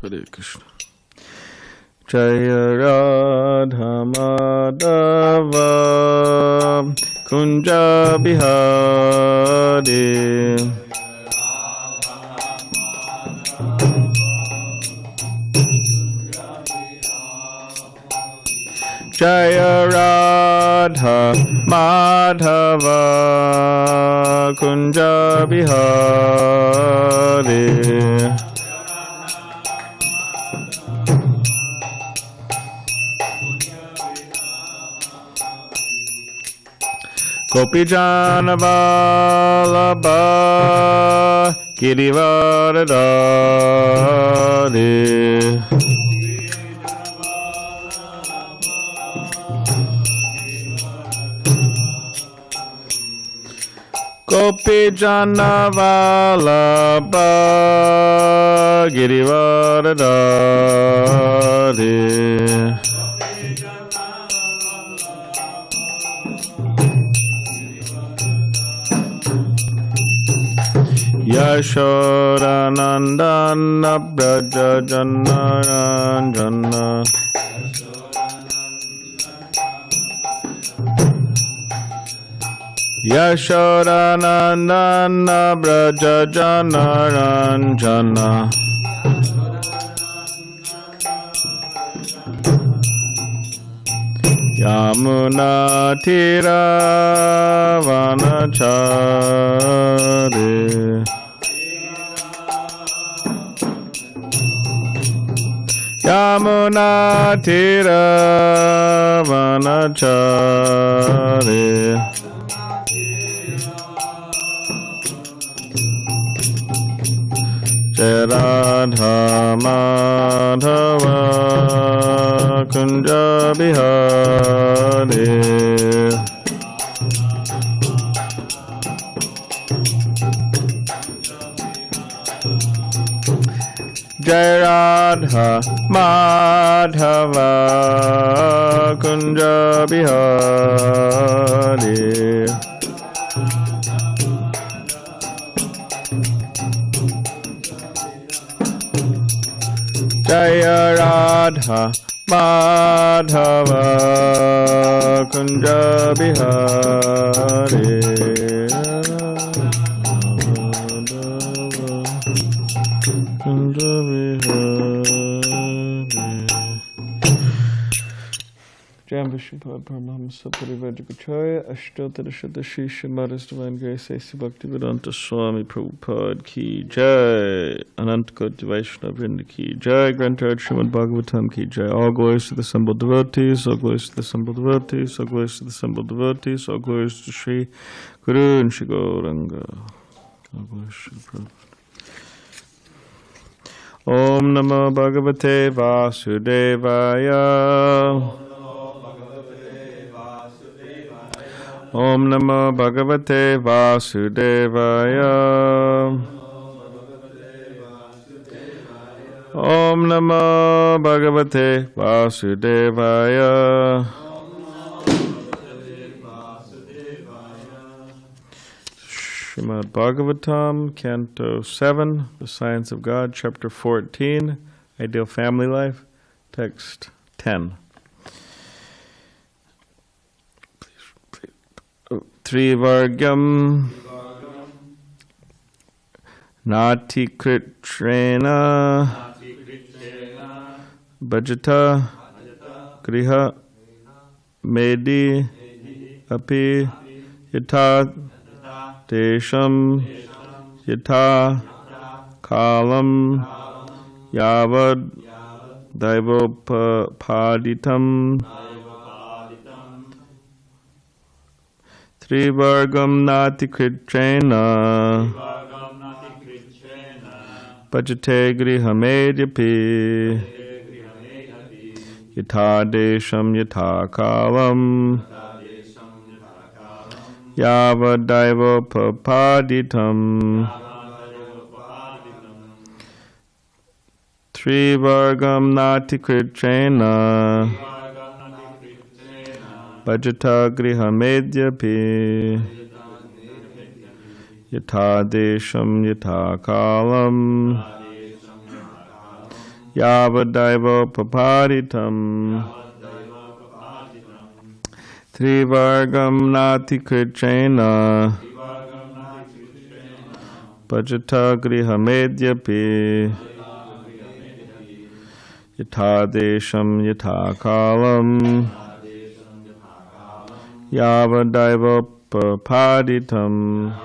Hare Krishna. Jaya Radha Madhava Kunja Bihari Jaya Radha Madhava Kunja Bihari Gopijana Vallabha Girivaradari Gopijana Vallabha Girivaradari Yashodanandana Braja Janaranjana Yashodanandana Braja Janaranjana Yamuna Tira Vānaprastha Yamuna Tira Vānaprastha Jaya Radha Madhava Kunja Bihari Jaya Radha Madhava Kunja Bihari Jaya Radha Madhava Kunja Bihari Kunja Jam Vishnupada Paramahamsa Parivajagacharya Ashtotara Shatashi Shamadas Divine Grace A.C. Bhaktivedanta Swami Prabhupada Ki Jai Anantakoti Vaishnava Vrinda Ki Jai Granthard Srimad Bhagavatam Ki Jai. All glories to the assembled devotees, all glories to the assembled devotees, all glories to the assembled devotees, all glories to Sri Guru and Shri Gauranga. All glories to Prabhu. Om Namo Bhagavate Vasudevaya Om Namo Bhagavate Vasudevaya Om Namo Bhagavate Vasudevaya Srimad Bhagavatam, Canto 7, The Science of God, Chapter 14, Ideal Family Life, Text 10. Trivargam Nati Kritrena Bhajata Griha Medi Api Yata Desham Yata Kalam Yavad Daivopaditam Trivargam Nati Kritrena Bhajate Grihamedyapi Yata Desham Yata Kalam Yavadaiva Papaditam Trivargam Nati Kritrena Bhajata Grihamedyapi Yata Desham Yata Kalam Yavadaiva papaditam Trivargam nati krichena Bhajata griha medyapi Yatha desham yatha kalam Yavadaiva papaditam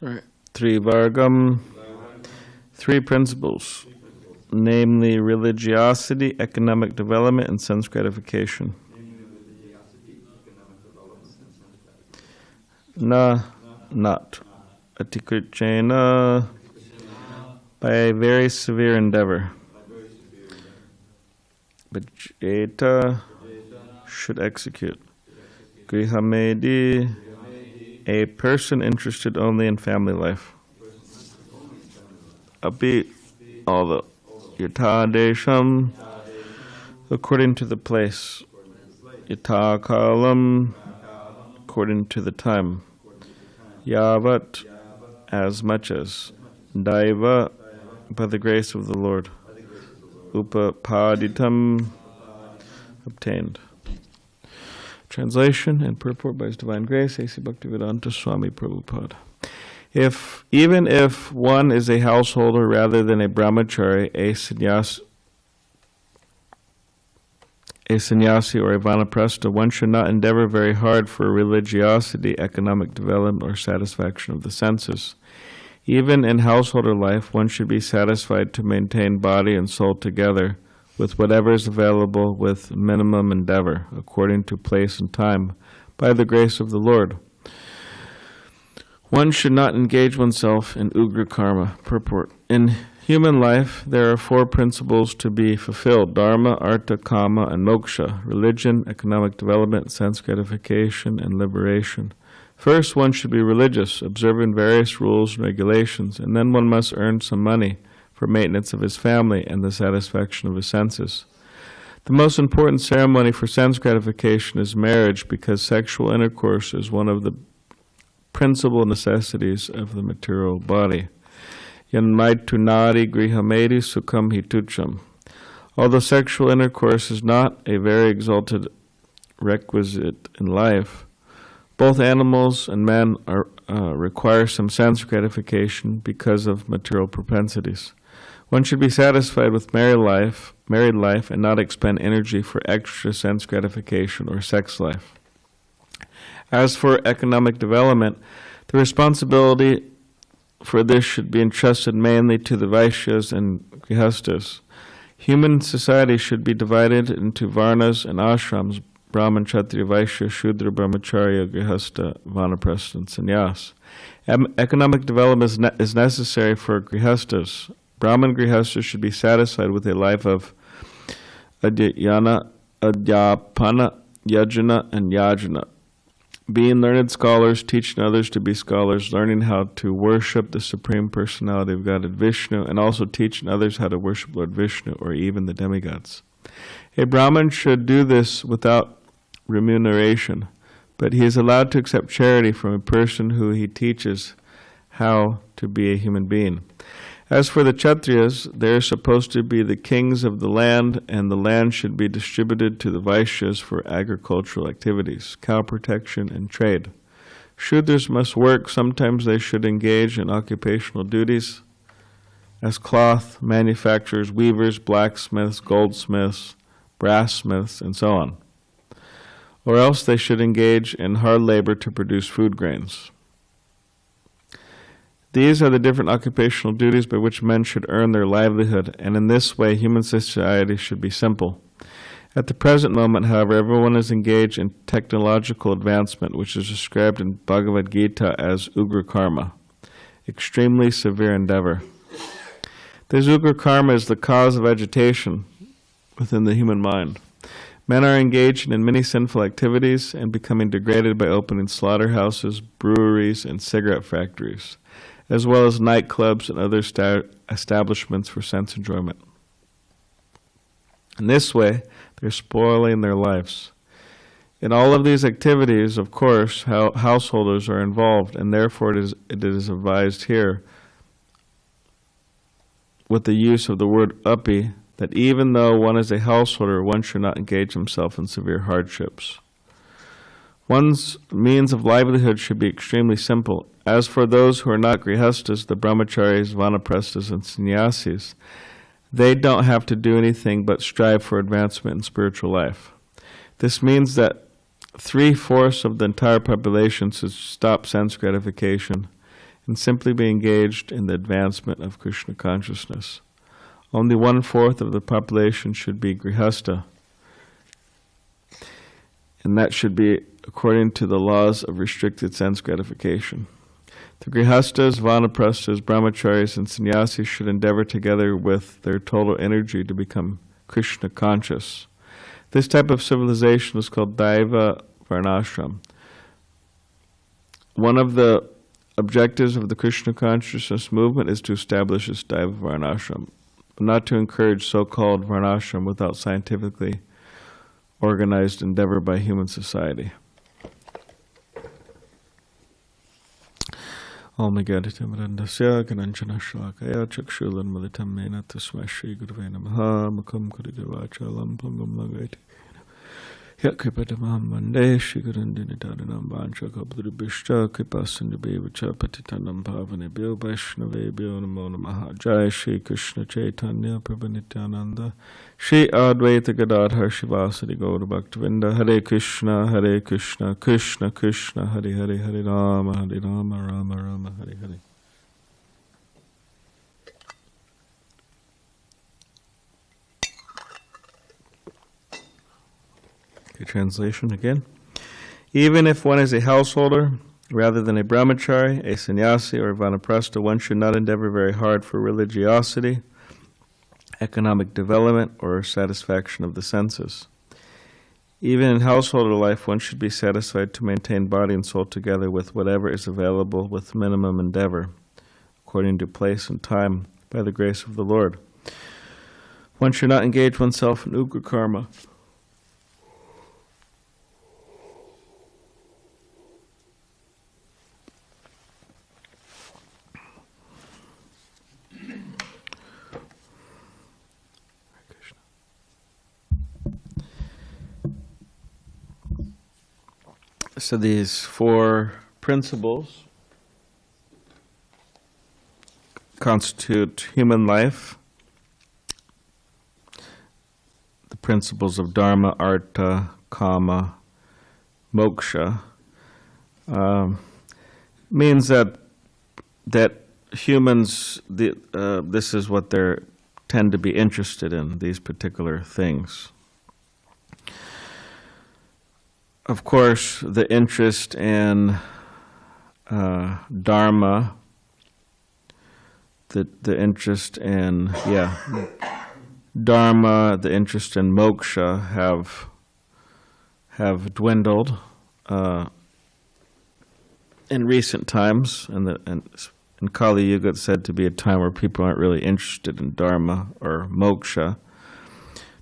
Right. Trivargam, three principles, namely religiosity, economic development, and sense gratification. Na, not. Atikrichena, by a very severe endeavor. Bhajeta, should execute. Grihamedi, a person interested only in family life. Api, although. Yatha desham, according to the place. Yatha kalam, according to the time. Yavat, as much as. Daiva, by the grace of the Lord. Upapaditam, obtained. Translation and purport by His Divine Grace, A.C. Bhaktivedanta Swami Prabhupada. Even if one is a householder rather than a brahmacārī, a sannyāsī or a vānaprastha, one should not endeavor very hard for religiosity, economic development, or satisfaction of the senses. Even in householder life, one should be satisfied to maintain body and soul together with whatever is available with minimum endeavor, according to place and time, by the grace of the Lord. One should not engage oneself in ugra-karma. Purport. In human life, there are four principles to be fulfilled: dharma, artha, kama, and moksha: religion, economic development, sense gratification, and liberation. First, one should be religious, observing various rules and regulations, and then one must earn some money for maintenance of his family and the satisfaction of his senses. The most important ceremony for sense gratification is marriage, because sexual intercourse is one of the principal necessities of the material body. Yanmaitunari grihamedi sukham hitucham. Although sexual intercourse is not a very exalted requisite in life, both animals and men require some sense gratification because of material propensities. One should be satisfied with married life and not expend energy for extra sense gratification or sex life. As for economic development, the responsibility for this should be entrusted mainly to the Vaishyas and Grihastas. Human society should be divided into Varnas and Ashrams: Brahman, Kshatriya, Vaishya, Shudra, Brahmacārya, Grihastha, vānaprastha, and sannyāsī. Economic development is necessary for Grihastas. Brahman Grihastas should be satisfied with a life of adhyayana, adhyapana, yajana, and yajana. Being learned scholars, teaching others to be scholars, learning how to worship the Supreme Personality of Godhead Vishnu, and also teaching others how to worship Lord Vishnu or even the demigods. A Brahmin should do this without remuneration, but he is allowed to accept charity from a person who he teaches how to be a human being. As for the Kshatriyas, they are supposed to be the kings of the land, and the land should be distributed to the Vaishyas for agricultural activities, cow protection, and trade. Shudras must work. Sometimes they should engage in occupational duties as cloth manufacturers, weavers, blacksmiths, goldsmiths, brassmiths, and so on. Or else they should engage in hard labor to produce food grains. These are the different occupational duties by which men should earn their livelihood, and in this way human society should be simple. At the present moment, however, everyone is engaged in technological advancement, which is described in Bhagavad Gita as ugra-karma, extremely severe endeavor. This ugra-karma is the cause of agitation within the human mind. Men are engaged in many sinful activities and becoming degraded by opening slaughterhouses, breweries, and cigarette factories, as well as nightclubs and other establishments for sense enjoyment. In this way, they're spoiling their lives. In all of these activities, of course, householders are involved, and therefore it is advised here, with the use of the word upi, that even though one is a householder, one should not engage himself in severe hardships. One's means of livelihood should be extremely simple. As for those who are not grihastas, the brahmacāris, vānaprasthas, and sannyāsīs, they don't have to do anything but strive for advancement in spiritual life. This means that 3/4 of the entire population should stop sense gratification and simply be engaged in the advancement of Krishna consciousness. Only 1/4 of the population should be grihasta, and that should be according to the laws of restricted sense gratification. The grihastas, vānaprasthas, brahmacāris, and sannyāsīs should endeavor together with their total energy to become Krishna conscious. This type of civilization is called Daiva Varnashram. One of the objectives of the Krishna consciousness movement is to establish this Daiva Varnashram, but not to encourage so-called Varnashram without scientifically organized endeavor by human society. Om Megaditam Randasya Gananchana Shlakaya Chakshulan Malitam Mena Tasmai Shri Gurve Namaha Makam Kuridavachalam Pangam Lagaiti Yakripatamam Mande Shri Gurandini Tadanam Bancha Kabduribishta Kripasandabevacha Patitanam Pavanebhyo Vaishnavebhyo Namo Namaha Jai Shri Krishna Chaitanya Prabhu Nityananda Shri Advaita Gadadhar Shivasadi Gaura Bhaktivinda Hare Krishna Krishna Krishna Hare Hare Hare Rama Rama Rama Hare Hare. Okay, translation again. Even if one is a householder rather than a brahmacāri, a sannyāsī, or a vānaprastha, one should not endeavor very hard for religiosity, economic development, or satisfaction of the senses. Even in householder life, one should be satisfied to maintain body and soul together with whatever is available with minimum endeavor, according to place and time, by the grace of the Lord. One should not engage oneself in ugra-karma. So these 4 principles constitute human life. The principles of dharma, artha, kama, moksha means that humans, this is what they tend to be interested in, these particular things. Of course, the interest in dharma, the interest in dharma, the interest in moksha have dwindled in recent times, and in Kali Yuga it's said to be a time where people aren't really interested in dharma or moksha.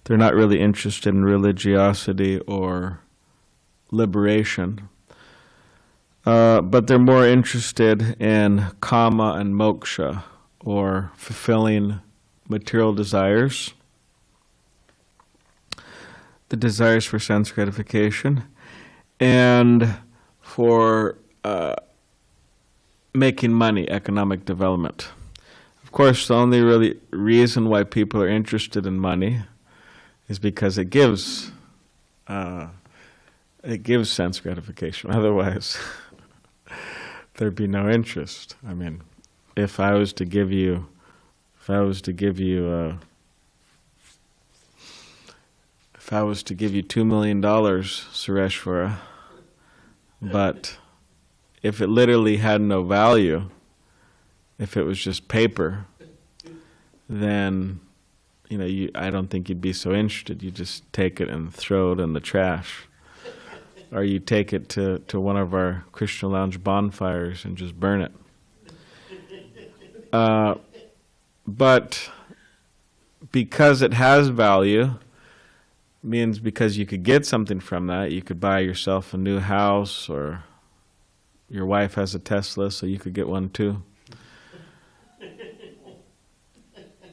They're not really interested in religiosity or liberation. but they're more interested in kama and moksha, or fulfilling material desires, the desires for sense gratification, and for making money, economic development. Of course, the only really reason why people are interested in money is because it gives sense gratification. Otherwise, there'd be no interest. I mean, if I was to give you $2 million, Sureshwara, but if it literally had no value, if it was just paper, then I don't think you'd be so interested. You just take it and throw it in the trash. Or you take it to one of our Krishna Lounge bonfires and just burn it. But because it has value, means because you could get something from that. You could buy yourself a new house, or your wife has a Tesla, so you could get one too.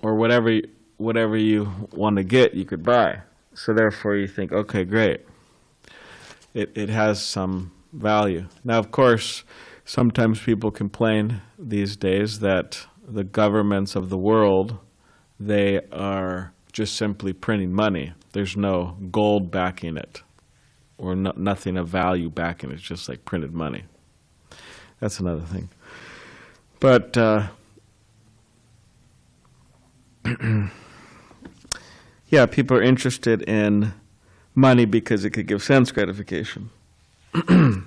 Or whatever you want to get, you could buy. So therefore you think, okay, great. It has some value. Now, of course, sometimes people complain these days that the governments of the world, they are just simply printing money. There's no gold backing it, or nothing of value backing it. It's just like printed money. That's another thing. But yeah, people are interested in money because it could give sense gratification. The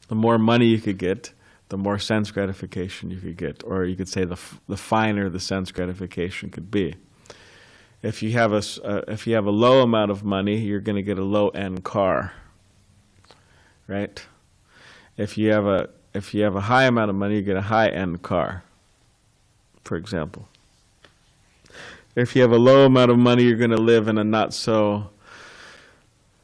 more money you could get, the more sense gratification you could get, or you could say the finer the sense gratification could be. If you have a low amount of money, you're going to get a low-end car, right? If you have a high amount of money, you get a high-end car, for example. If you have a low amount of money, you're going to live in a not so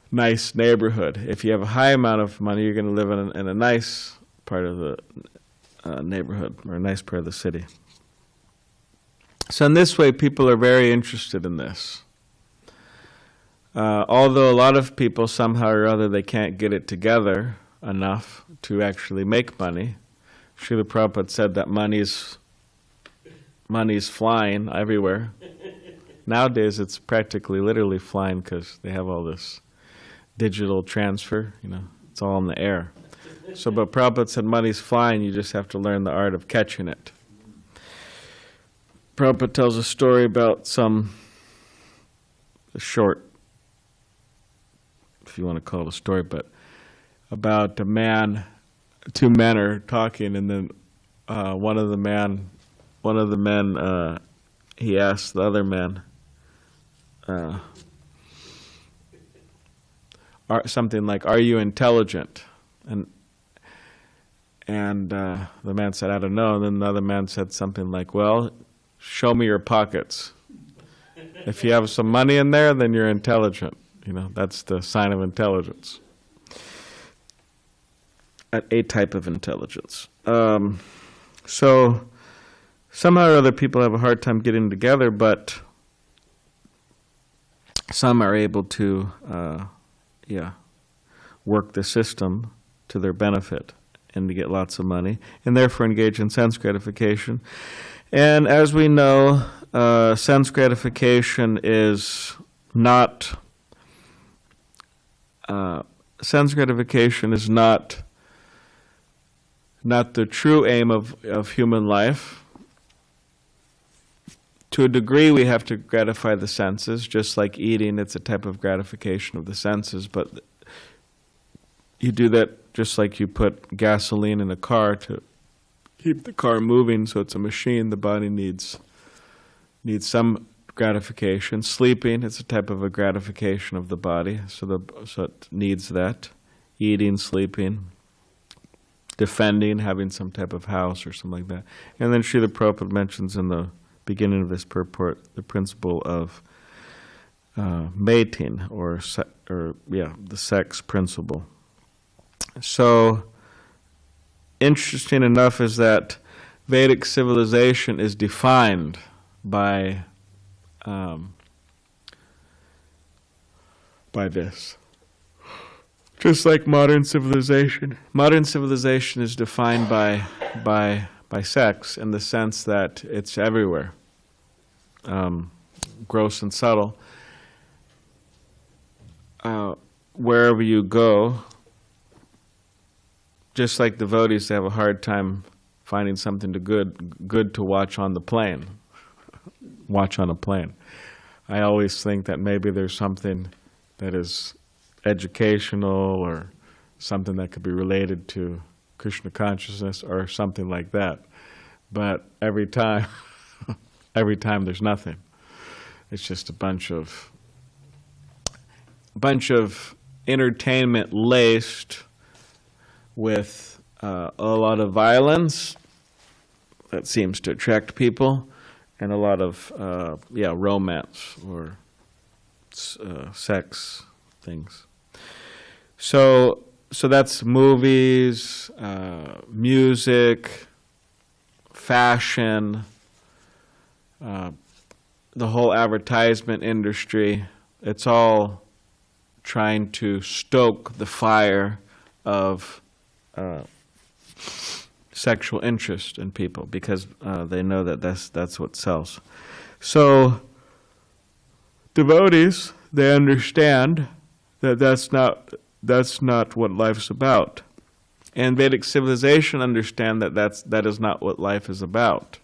nice neighborhood. If you have a high amount of money, you're going to live in a nice part of the neighborhood, or a nice part of the city. So in this way, people are very interested in this. Although a lot of people, somehow or other, they can't get it together enough to actually make money. Srila Prabhupada said that money's flying everywhere. Nowadays, it's practically literally flying because they have all this digital transfer. It's all in the air. So, but Prabhupada said money's flying, you just have to learn the art of catching it. Prabhupada tells a story about a short, if you want to call it a story, but about two men are talking, and then one of the men, he asked the other man, something like, "Are you intelligent?" And the man said, "I don't know." And then the other man said something like, "Well, show me your pockets. If you have some money in there, then you're intelligent. That's the sign of intelligence." A type of intelligence. So somehow or other, people have a hard time getting together, but some are able to, work the system to their benefit and to get lots of money, and therefore engage in sense gratification. And as we know, sense gratification is not the true aim of human life. To a degree, we have to gratify the senses, just like eating. It's a type of gratification of the senses, but you do that just like you put gasoline in a car to keep the car moving. So it's a machine. The body needs some gratification. Sleeping, it's a type of a gratification of the body, so it needs that. Eating, sleeping, defending, having some type of house or something like that. And then Srila Prabhupada mentions in the beginning of this purport the principle of mating, the sex principle. So interesting enough is that Vedic civilization is defined by this. Just like modern civilization. Modern civilization is defined by sex in the sense that it's everywhere. Gross and subtle. Wherever you go, just like devotees, they have a hard time finding something good to watch on the plane. Watch on a plane. I always think that maybe there's something that is educational or something that could be related to Krishna consciousness or something like that. But every time there's nothing. It's just a bunch of entertainment laced with a lot of violence that seems to attract people, and a lot of romance or sex things. So that's movies, music, fashion, the whole advertisement industry. It's all trying to stoke the fire of sexual interest in people because they know that that's what sells. So devotees, they understand that that's not what life's about. And Vedic civilization understand that that is not what life is about.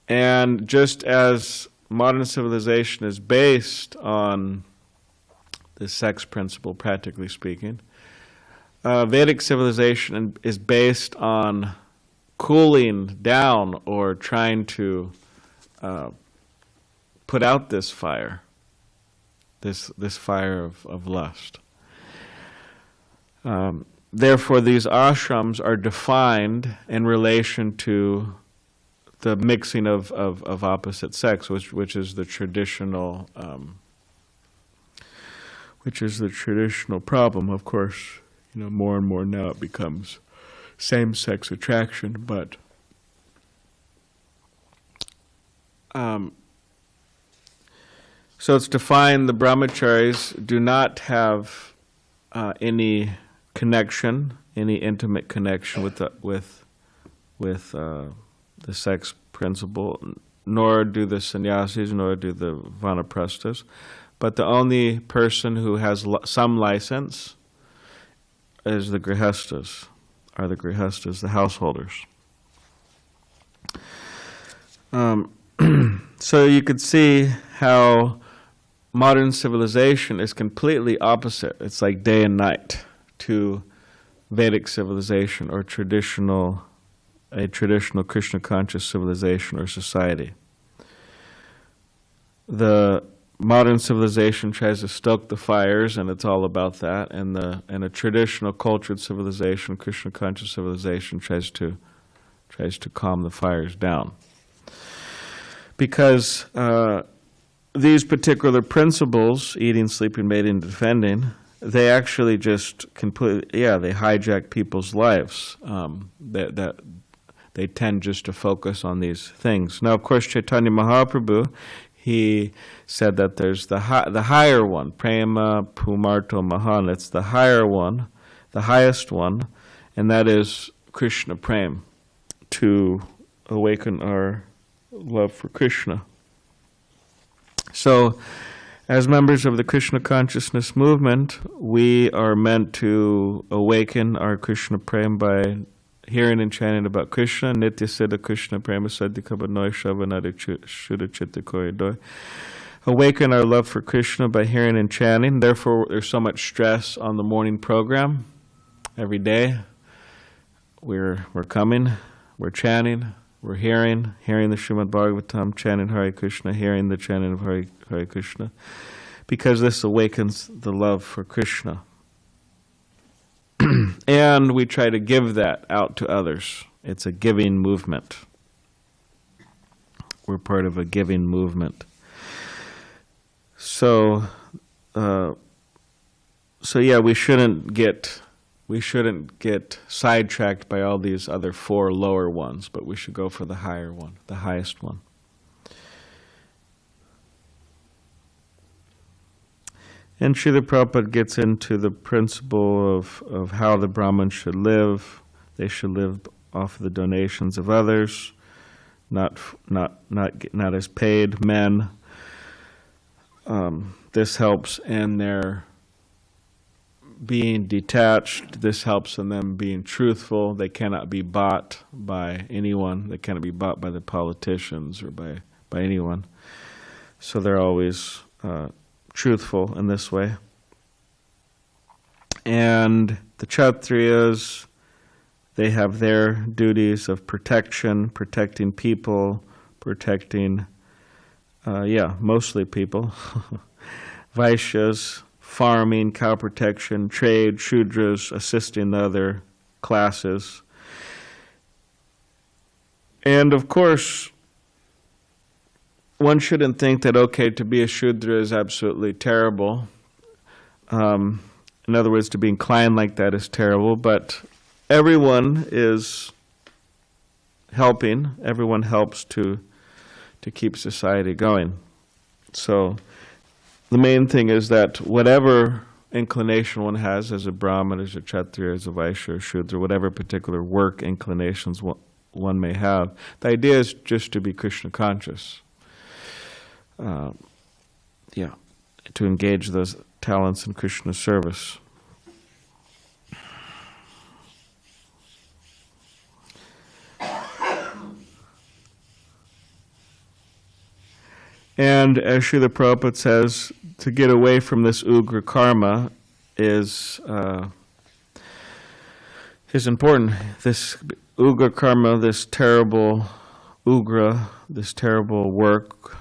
And just as modern civilization is based on the sex principle, practically speaking, Vedic civilization is based on cooling down or trying to put out this fire, this fire of lust. Therefore, these ashrams are defined in relation to the mixing of opposite sex, which is the traditional problem. Of course, more and more now it becomes same-sex attraction, but so it's defined the brahmacāris do not have any connection, any intimate connection with the sex principle, nor do the sannyāsīs, nor do the vānaprasthas. But the only person who has some license is the grihastas, the householders. So you could see how modern civilization is completely opposite. It's like day and night to Vedic civilization or a traditional Krishna conscious civilization or society. The modern civilization tries to stoke the fires, and it's all about that. And a traditional cultured civilization, Krishna conscious civilization, tries to calm the fires down. Because these particular principles, eating, sleeping, mating, defending, they actually just completely, they hijack people's lives. They tend just to focus on these things. Now, of course, Chaitanya Mahaprabhu, he said that there's the higher one, Prema Pumarto Mahan. It's the higher one, the highest one, and that is Krishna Prem, to awaken our love for Krishna. So, as members of the Krishna consciousness movement, we are meant to awaken our Krishna Prem by hearing and chanting about Krishna. Nitya Siddha Krishna Prema Sadhikabanoy Shavanadi Shuddha Chitta Koyadoy. Awaken our love for Krishna by hearing and chanting. Therefore, there's so much stress on the morning program. Every day, we're coming, we're chanting, we're hearing the Srimad Bhagavatam, chanting Hare Krishna, hearing the chanting of Hare Krishna, because this awakens the love for Krishna. And we try to give that out to others. It's a giving movement. We're part of a giving movement. So yeah, we shouldn't get we shouldn't get sidetracked by all these other 4 lower ones, but we should go for the higher one, the highest one. And Srila Prabhupada gets into the principle of how the Brahmins should live. They should live off the donations of others, not as paid men. This helps in their being detached. This helps in them being truthful. They cannot be bought by anyone. They cannot be bought by the politicians or by anyone. So they're always truthful in this way. And the Kshatriyas, they have their duties of protection, protecting people, protecting, mostly people. Vaishyas, farming, cow protection, trade, Shudras, assisting the other classes. And of course, one shouldn't think that, okay, to be a Shudra is absolutely terrible. In other words, to be inclined like that is terrible, but everyone is helping. Everyone helps to keep society going. So the main thing is that whatever inclination one has as a Brahmin, as a Kshatriya, as a Vaishya, or Shudra, whatever particular work inclinations one may have, the idea is just to be Krishna conscious. To engage those talents in Krishna service. And as Srila Prabhupada says, to get away from this ugra-karma is important. This ugra-karma, this terrible work.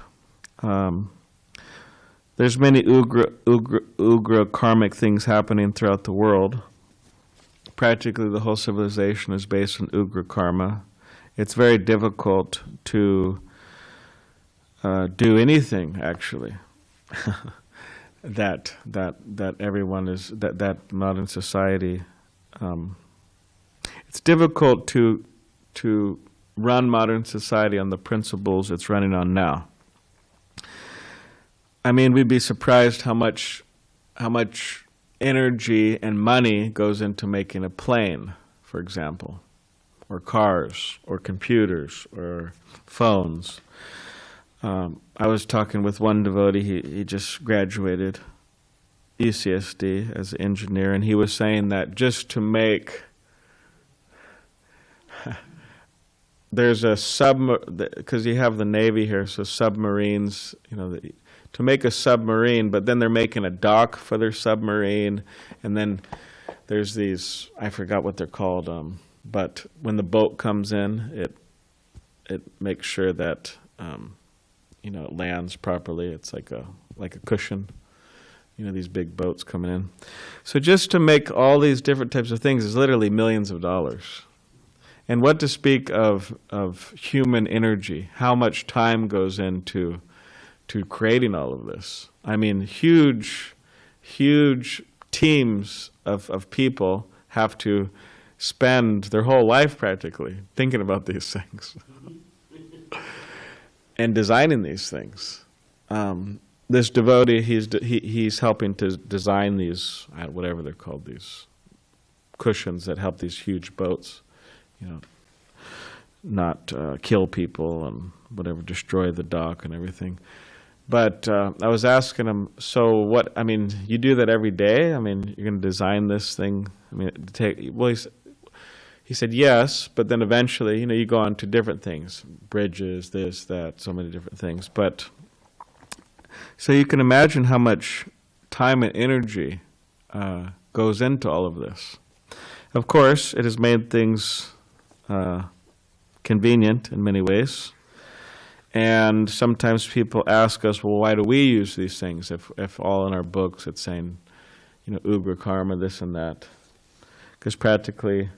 There's many ugra karmic things happening throughout the world. Practically the whole civilization is based on ugra karma. It's very difficult to do anything actually that everyone is that modern society. It's difficult to run modern society on the principles it's running on now. I mean, we'd be surprised how much energy and money goes into making a plane, for example, or cars, or computers, or phones. I was talking with one devotee, he just graduated ECSD as an engineer, and he was saying that just to make, there's a because you have the Navy here, so submarines, to make a submarine, but then they're making a dock for their submarine, and then there's these, I forgot what they're called, but when the boat comes in, it makes sure that it lands properly. It's like a cushion, these big boats coming in. So just to make all these different types of things is literally millions of dollars. And what to speak of human energy, how much time goes into creating all of this. I mean, huge teams of people have to spend their whole life practically thinking about these things and designing these things. This devotee, he's helping to design these, whatever they're called, these cushions that help these huge boats, not kill people and whatever, destroy the dock and everything. But I was asking him, so what, you do that every day? You're going to design this thing? He said yes, but then eventually, you go on to different things, bridges, this, that, so many different things. But so you can imagine how much time and energy goes into all of this. Of course, it has made things convenient in many ways. And sometimes people ask us, well, why do we use these things if all in our books it's saying, ugra-karma, this and that? Because practically,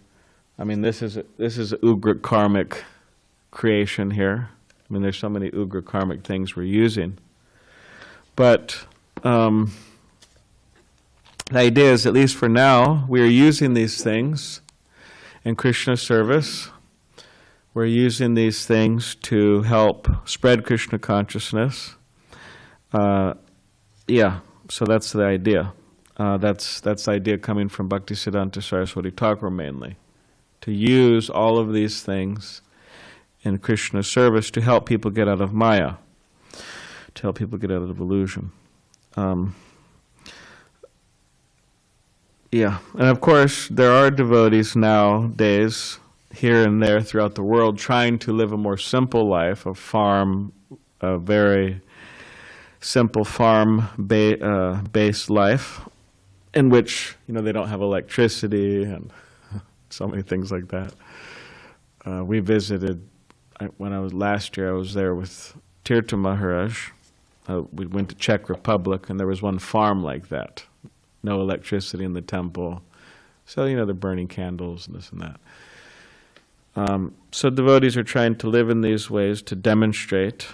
this is a ugra-karmic creation here. There's so many ugra-karmic things we're using. But the idea is, at least for now, we are using these things in Krishna service. We're using these things to help spread Krishna consciousness. So that's the idea. That's the idea coming from Bhaktisiddhanta Saraswati Thakur mainly. To use all of these things in Krishna service to help people get out of Maya, to help people get out of illusion. And of course, there are devotees nowadays, here and there throughout the world, trying to live a more simple life, a very simple farm-based life, in which they don't have electricity and so many things like that. We visited, last year I was there with Tirtha Maharaj. We went to Czech Republic, and there was one farm like that. No electricity in the temple. So, they're burning candles and this and that. So devotees are trying to live in these ways to demonstrate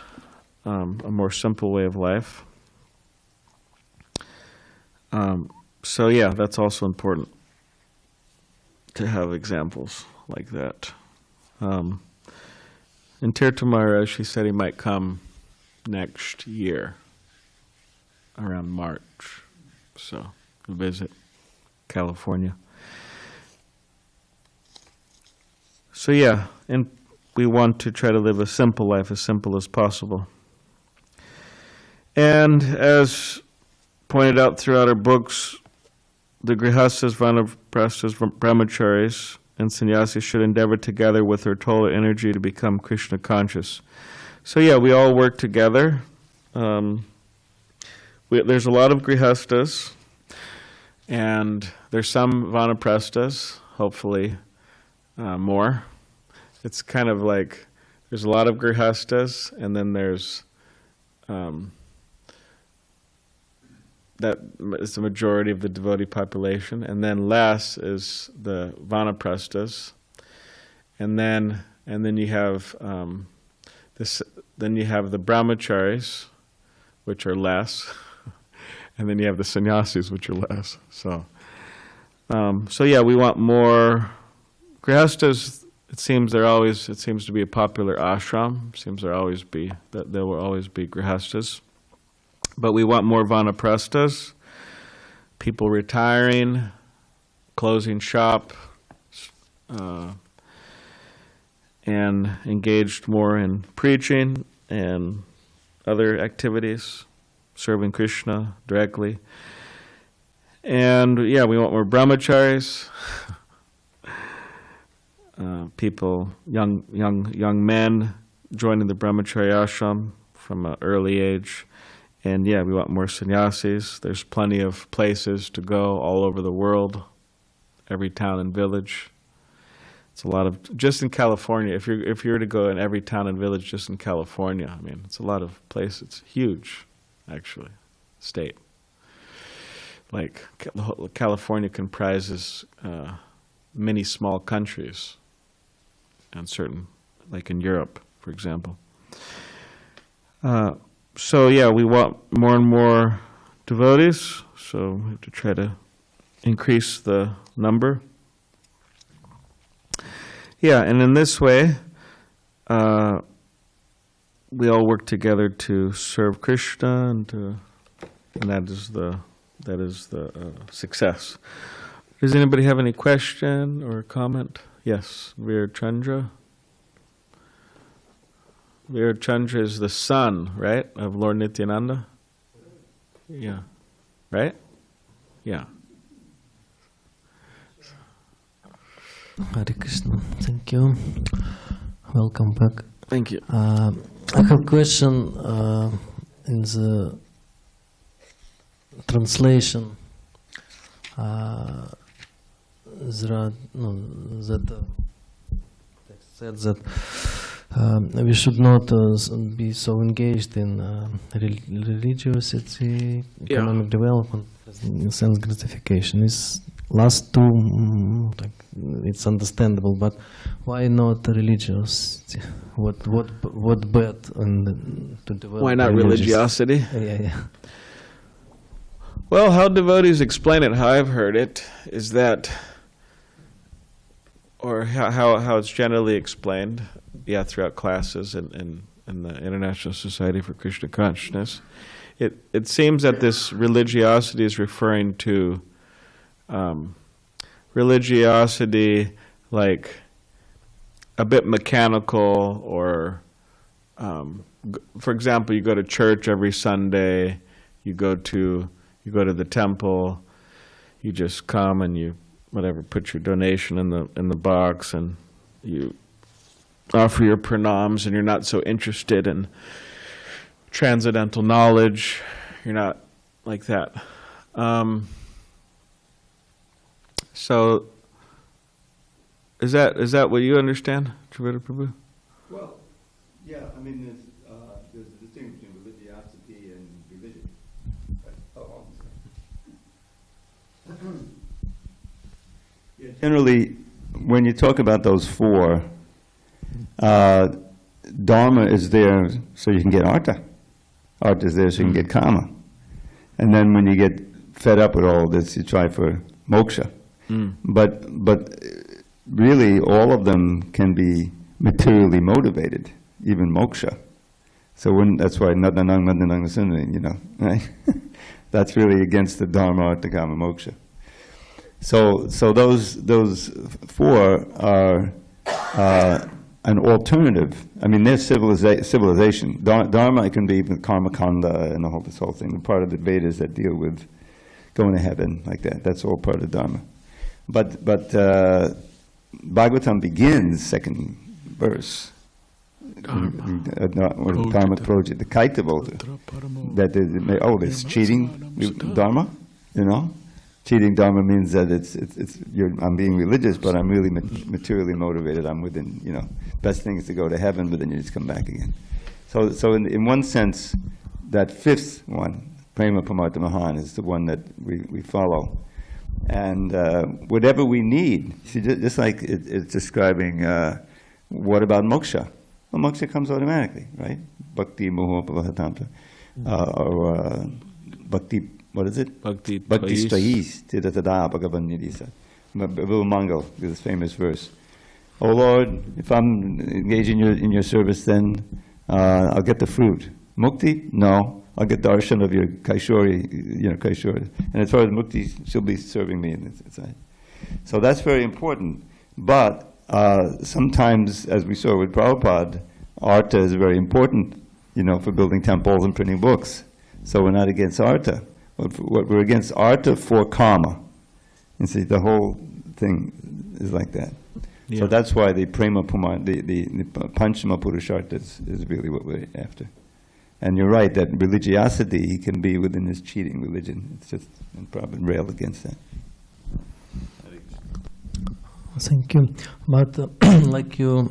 a more simple way of life. That's also important to have examples like that. And Tirtha Maharaj, he said he might come next year, around March, so visit California. So and we want to try to live a simple life, as simple as possible. And as pointed out throughout our books, the grihastas, vānaprasthas, brahmacāris, and sannyāsīs should endeavor together with their total energy to become Krishna conscious. So we all work together. There's a lot of grihastas, and there's some vānaprasthas, hopefully more. It's kind of like there's a lot of grihastas, and then there's that is the majority of the devotee population, and then less is the vānaprasthas, and then you have then you have the brahmacāris, which are less, and then you have the sannyāsīs, which are less. So we want more grihastas. It seems to be a popular ashram. There will always be grihastas. But we want more vānaprasthas, people retiring, closing shop, and engaged more in preaching and other activities, serving Krishna directly. And we want more brahmacāris, people, young men joining the brahmacāri ashram from an early age. And we want more sannyāsīs. There's plenty of places to go all over the world, every town and village. It's a lot of, just in California, if you were to go in every town and village just in California, it's a lot of places. It's huge, actually, state. Like, California comprises many small countries, and certain, like in Europe, for example. We want more and more devotees, so we have to try to increase the number. And in this way, we all work together to serve Krishna, and that is the success. Does anybody have any question or comment? Yes, Veer Chandra. Veer Chandra is the son, right, of Lord Nityananda? Yeah. Right? Yeah. Hare Krishna, thank you. Welcome back. Thank you. I have a question in the translation. There are that said that we should not be so engaged in religiosity, economic development, in sense gratification. It's last two, it's understandable, but why not religiosity? What bad to develop? Why not religiosity? Yeah. Well, how devotees explain it, how I've heard it, is that, or how it's generally explained, throughout classes in the International Society for Krishna Consciousness, it seems that this religiosity is referring to religiosity like a bit mechanical, or for example, you go to church every Sunday, you go to the temple, you just come and you put your donation in the box, and you offer your pranams, and you're not so interested in transcendental knowledge. You're not like that. So is that what you understand, Triveda Prabhu? Well, yeah, I mean, there's a distinction between religiosity and religion. Right? Oh, I'm sorry. Yeah, generally, when you talk about those four, Dharma is there so you can get Artha. Artha is there so you can get Kama. And then when you get fed up with all this, you try for moksha. But really, all of them can be materially motivated, even moksha. So that's why you know, right? That's really against the Dharma, Artha, Kama, moksha. So those four are an alternative. I mean, they're civilization. Dharma can be even karma kanda and this whole thing. Part of the Vedas that deal with going to heaven like that. That's all part of Dharma. But Bhagavatam begins second verse. Dharma project, the Kaitavota. That there's cheating Dharma, you know. Cheating Dharma means that I'm being religious, but I'm really materially motivated. I'm within, you know, best thing is to go to heaven, but then you just come back again. So in one sense, that fifth one, Prema Pamartha Mahan, is the one that we follow. And whatever we need, see, just like it's describing, what about moksha? Well, moksha comes automatically, right? Bhakti Moho Pavahatamta. Or Bhakti, what is it? Bhakti Stayis, Tidatada Bhagavan Nidisa. Bill Mangal, this famous verse. Oh Lord, if I'm engaged in your service, then I'll get the fruit. Mukti? No. I'll get the darshan of your Kaishori, Kaishori. And as far as Mukti, she'll be serving me inside. So that's very important. But sometimes, as we saw with Prabhupada, Artha is very important, for building temples and printing books. So we're not against Artha. We're against Artha for karma. And see, the whole thing is like that. Yeah. So that's why the Prema Puma, the Panchama Purushartha is really what we're after. And you're right that religiosity can be within this cheating religion. It's just probably rail against that. Thank you. But like you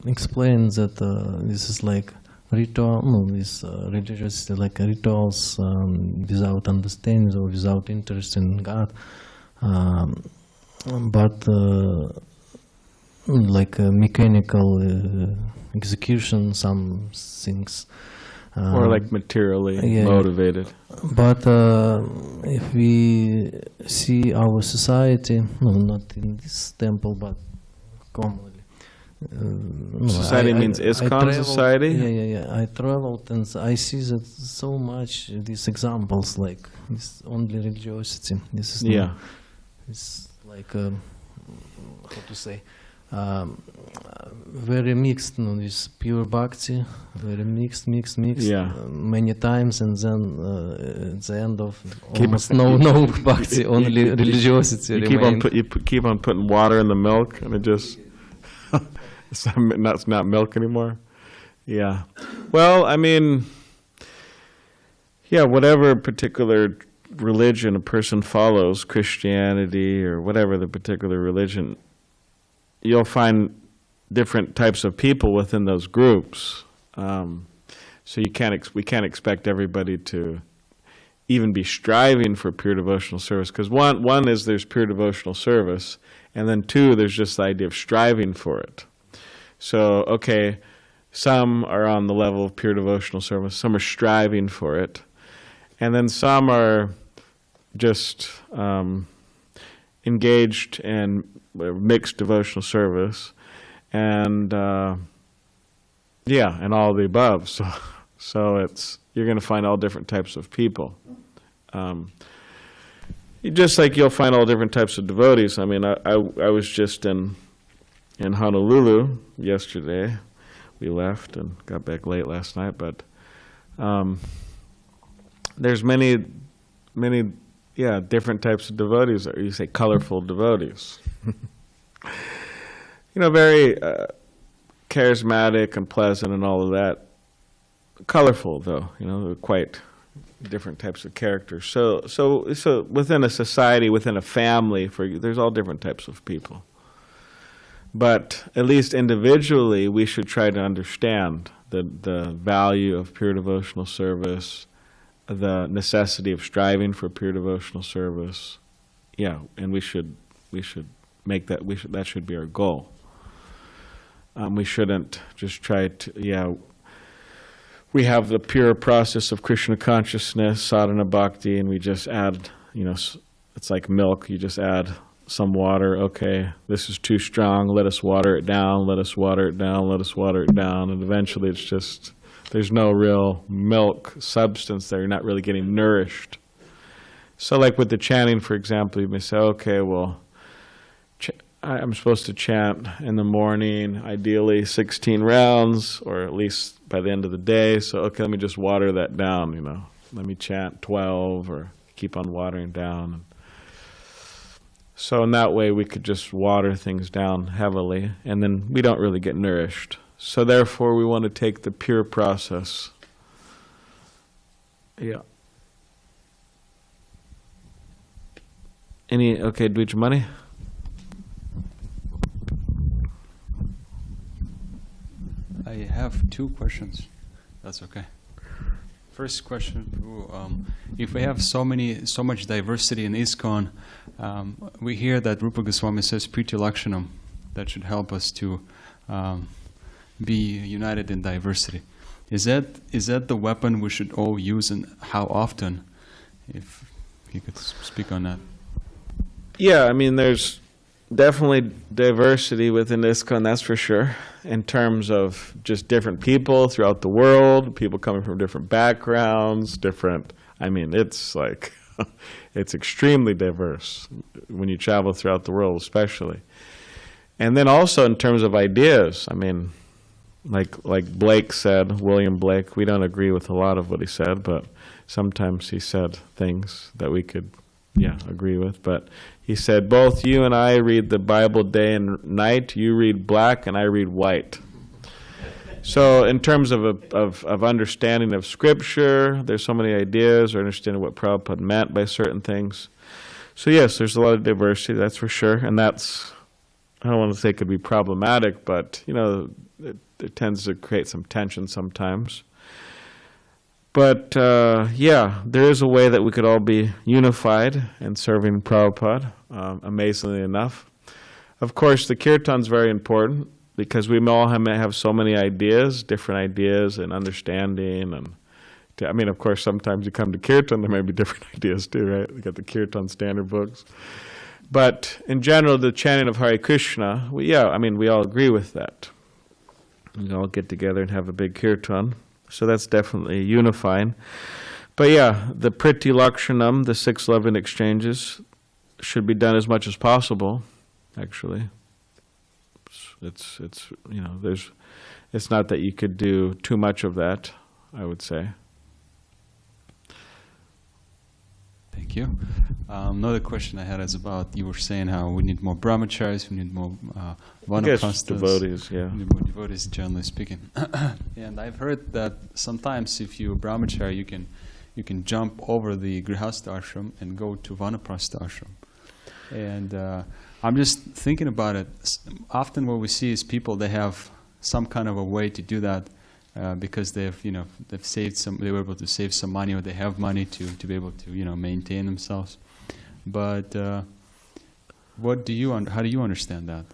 explained that this is like ritual, this religiosity, like rituals without understanding or without interest in God. But like mechanical execution, some things. Or like materially motivated. But if we see our society, not in this temple, but commonly. Society means ISKCON society? Yeah. I traveled and I see that so much, these examples, like this only religiosity. This is it's like, how to say, very mixed, this pure bhakti, very mixed, many times, and then at the end of almost no bhakti, only religiosity. You keep on putting water in the milk, and it just it's not milk anymore. Yeah. Well, I mean, whatever particular religion a person follows, Christianity or whatever the particular religion, you'll find different types of people within those groups. So we can't expect everybody to even be striving for pure devotional service. Because one is there's pure devotional service, and then two, there's just the idea of striving for it. So, okay, some are on the level of pure devotional service, some are striving for it, and then some are just engaged in mixed devotional service, and and all of the above. So you're going to find all different types of people. Just like you'll find all different types of devotees. I mean, I was just in Honolulu yesterday. We left and got back late last night, but there's many different types of devotees, or you say colorful devotees. Very charismatic and pleasant and all of that. Colorful, though, they're quite different types of characters. So within a society, within a family, there's all different types of people. But at least individually, we should try to understand the value of pure devotional service, the necessity of striving for pure devotional service. And we should make that, that should be our goal. We shouldn't just try to, we have the pure process of Krishna consciousness, sadhana bhakti, and we just add, it's like milk, you just add some water. Okay, this is too strong, let us water it down, let us water it down, let us water it down, and eventually it's just, there's no real milk substance there, you're not really getting nourished. So like with the chanting, for example, you may say, okay, well, I'm supposed to chant in the morning, ideally 16 rounds, or at least by the end of the day. So, okay, let me just water that down, Let me chant 12, or keep on watering down. So in that way, we could just water things down heavily, and then we don't really get nourished. So therefore, we want to take the pure process. Okay, Dvij Money? I have two questions. That's okay. First question, if we have so much diversity in ISKCON, we hear that Rupa Goswami says Priti Lakshanam, that should help us to be united in diversity. Is that the weapon we should all use, and how often? If you could speak on that. Yeah, I mean, there's definitely diversity within ISKCON, that's for sure, in terms of just different people throughout the world, people coming from different backgrounds, it's like, it's extremely diverse when you travel throughout the world, especially. And then also in terms of ideas, I mean, like Blake said, William Blake, we don't agree with a lot of what he said, but sometimes he said things that we could, agree with. But he said, both you and I read the Bible day and night. You read black and I read white. So in terms of understanding of Scripture, there's so many ideas, or understanding what Prabhupada meant by certain things. So yes, there's a lot of diversity, that's for sure. And that's, I don't want to say it could be problematic, but, it tends to create some tension sometimes. But, there is a way that we could all be unified in serving Prabhupada, amazingly enough. Of course, the kirtan's very important, because we all have so many ideas, different ideas and understanding. And of course, sometimes you come to kirtan, there may be different ideas too, right? We got the kirtan standard books. But in general, the chanting of Hare Krishna, we all agree with that. We all get together and have a big kirtan. So that's definitely unifying. But the Priti Lakshanam, the 6 loving exchanges, should be done as much as possible, actually. It's not that you could do too much of that, I would say. Thank you. Another question I had is about, you were saying how we need more brahmacharis, we need more vānaprasthas. Devotees, We need more devotees, generally speaking. And I've heard that sometimes if you're a brahmachari, you can jump over the grihastha ashram and go to vānaprastha ashram. And I'm just thinking about it. Often what we see is people, they have some kind of a way to do that because they've saved they were able to save some money, or they have money to be able to maintain themselves. But how do you understand that?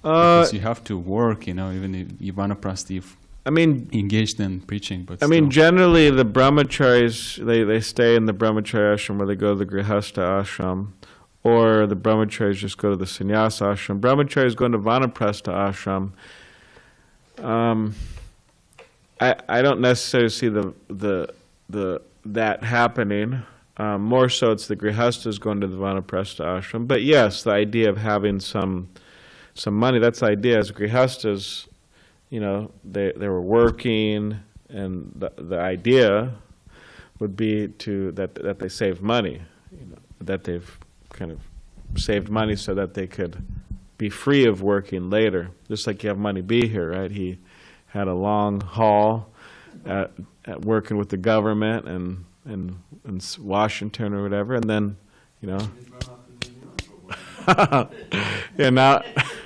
Because you have to work, even if you vānaprastha, I mean, engaged in preaching, but I mean, still. generally the brahmacharis, they stay in the brahmacārī ashram, or they go to the grihastha ashram, or the brahmacharis just go to the sannyāsī ashram. Brahmacharis go into vānaprastha ashram. I don't necessarily see that happening. More so, it's the grihasthas going to the vānaprastha ashram. But yes, the idea of having some money, that's the idea. As grihasthas, you know, they were working, and the idea would be that they save money, you know, that they've kind of saved money so that they could be free of working later. Just like you have Money B here, right? He had a long haul at working with the government and in Washington or whatever, and then, you know, yeah,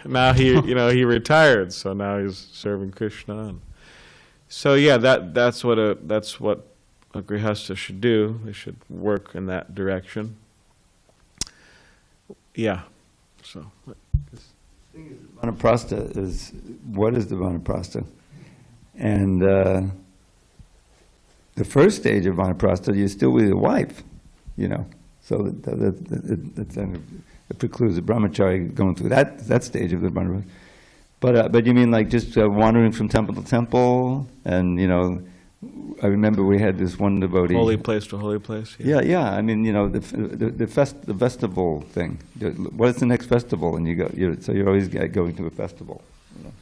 now he, you know, he retired, so now he's serving Krishna. And so yeah, that's what a grihastha should do. They should work in that direction. Yeah. So. Vānaprastha is, what is the vānaprastha? And the first stage of vānaprastha, you're still with your wife, you know. So it precludes the brahmacārī going through that stage of the vānaprastha. But you mean like just wandering from temple to temple, and you know, I remember we had this one devotee. Holy place to holy place. Yeah. I mean, you know, the festival thing. What is the next festival? And so you're always going to a festival. You know?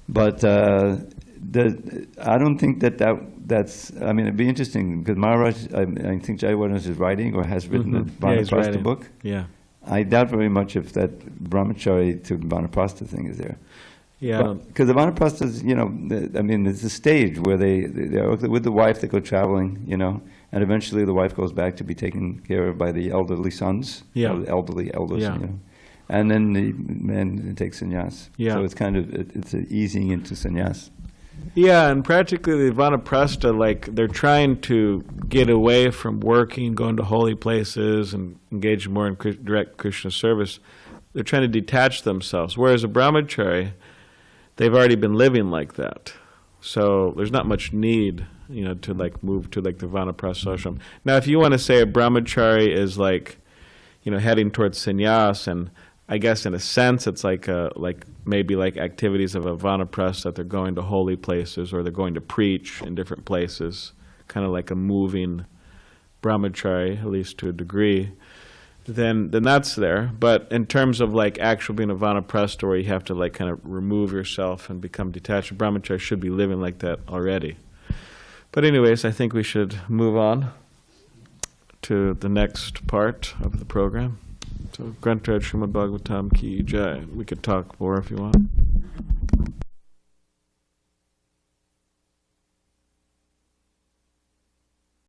But I don't think that's. I mean, it'd be interesting because Maharaj, I think Jayavarman is writing or has written a Vanaprastha book. Yeah. I doubt very much if that brahmacārī to Vanaprastha thing is there. Yeah. Because the Vanaprastha is, you know, I mean, it's a stage where they're with the wife, they go traveling, you know, and eventually the wife goes back to be taken care of by the elderly sons, or the elderly elders, you know. And then the man takes sannyas. Yeah. So it's kind of, it's an easing into sannyas. Yeah, and practically the vanaprastha, like, they're trying to get away from working, going to holy places, and engage more in direct Krishna service. They're trying to detach themselves. Whereas a brahmacārī, they've already been living like that. So there's not much need, you know, to like move to like the vanaprastha ashram. Now, if you want to say a brahmacārī is like, you know, heading towards sannyas, and I guess in a sense it's like maybe like activities of a vanaprastha, that they're going to holy places or they're going to preach in different places, kind of like a moving brahmacārī, at least to a degree, then that's there. But in terms of like actual being a vanaprastha, where you have to like kind of remove yourself and become detached, a brahmacārī should be living like that already. But anyways, I think we should move on to the next part of the program. So, Granth Srimad Bhagavatam ki jai. We could talk more if you want.